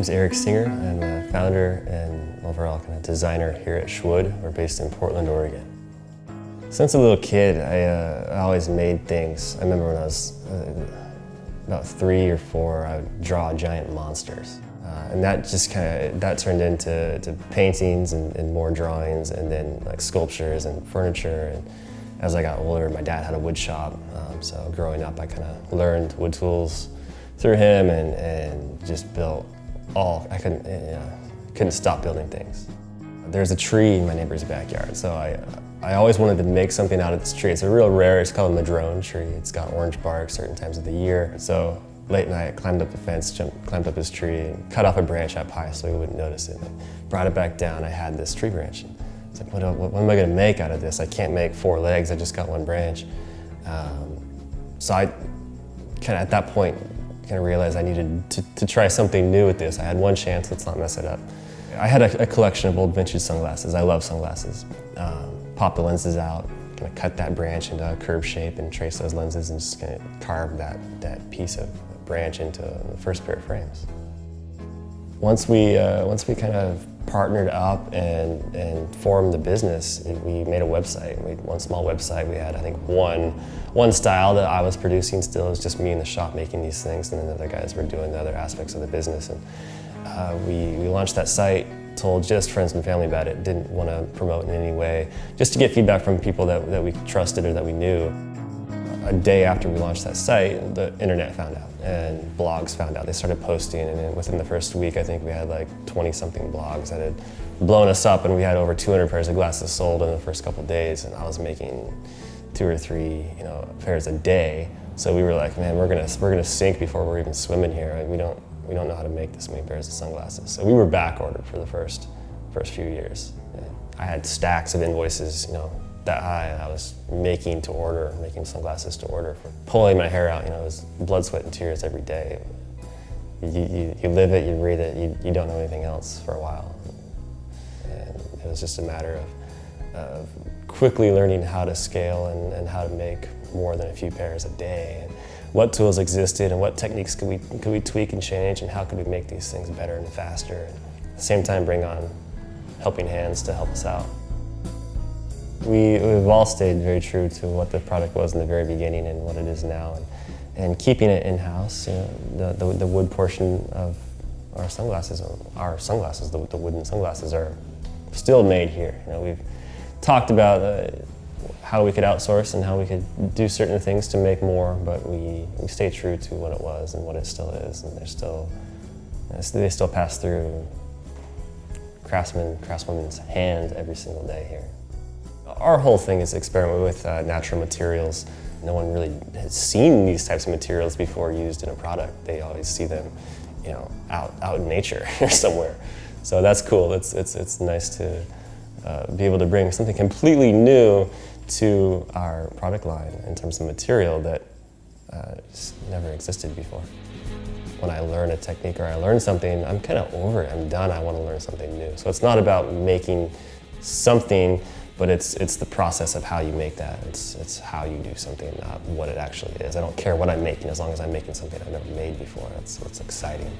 name's Eric Singer. I'm a founder and overall kind of designer here at Shwood. We're based in Portland, Oregon. Since a little kid, I always made things. I remember when I was about 3 or 4, I would draw giant monsters. And that just that turned into paintings and more drawings, and then like sculptures and furniture. And as I got older, my dad had a wood shop. So growing up, I kind of learned wood tools through him and just built I couldn't stop building things. There's a tree in my neighbor's backyard, so I always wanted to make something out of this tree. It's a real rare, it's called a madrone tree. It's got orange bark certain times of the year. So late night, I climbed up the fence, climbed up this tree, and cut off a branch up high so we wouldn't notice it. I brought it back down, I had this tree branch. It's like, what am I gonna make out of this? I can't make 4 legs, I just got 1 branch. So I at that point, realized I needed to try something new with this. I had 1 chance, let's not mess it up. I had a collection of old vintage sunglasses. I love sunglasses. Pop the lenses out, cut that branch into a curved shape and trace those lenses and just carve that piece of branch into the first pair of frames. Once we kind of partnered up and formed the business, we made a website. We had 1 small website. We had, I think, one style that I was producing still. It was just me in the shop making these things, and then the other guys were doing the other aspects of the business. And we launched that site, told just friends and family about it, didn't want to promote in any way, just to get feedback from people that we trusted or that we knew. A day after we launched that site, the internet found out and blogs found out. They started posting, and then within the first week, I think we had like 20-something blogs that had blown us up, and we had over 200 pairs of glasses sold in the first couple of days, and I was making 2 or 3 pairs a day. So we were like, man, we're gonna sink before we're even swimming here. Like, we don't know how to make this many pairs of sunglasses. So we were back ordered for the first few years. I had stacks of invoices, that high, and I was making sunglasses to order, pulling my hair out. It was blood, sweat, and tears every day. You live it, you breathe it, you don't know anything else for a while. And it was just a matter of quickly learning how to scale and how to make more than a few pairs a day, and what tools existed and what techniques could we tweak and change, and how could we make these things better and faster, and at the same time bring on helping hands to help us out. We've all stayed very true to what the product was in the very beginning and what it is now, and keeping it in-house. The wood portion of our sunglasses, the wooden sunglasses, are still made here. We've talked about how we could outsource and how we could do certain things to make more, but we stay true to what it was and what it still is, and they still pass through craftsmen's hands every single day here. Our whole thing is experiment with natural materials. No one really has seen these types of materials before used in a product. They always see them, out in nature or somewhere. So that's cool. It's nice to be able to bring something completely new to our product line in terms of material that just never existed before. When I learn a technique or I learn something, I'm kind of over it. I'm done. I want to learn something new. So it's not about making something, but it's the process of how you make that. It's how you do something, not what it actually is. I don't care what I'm making as long as I'm making something I've never made before. That's what's exciting.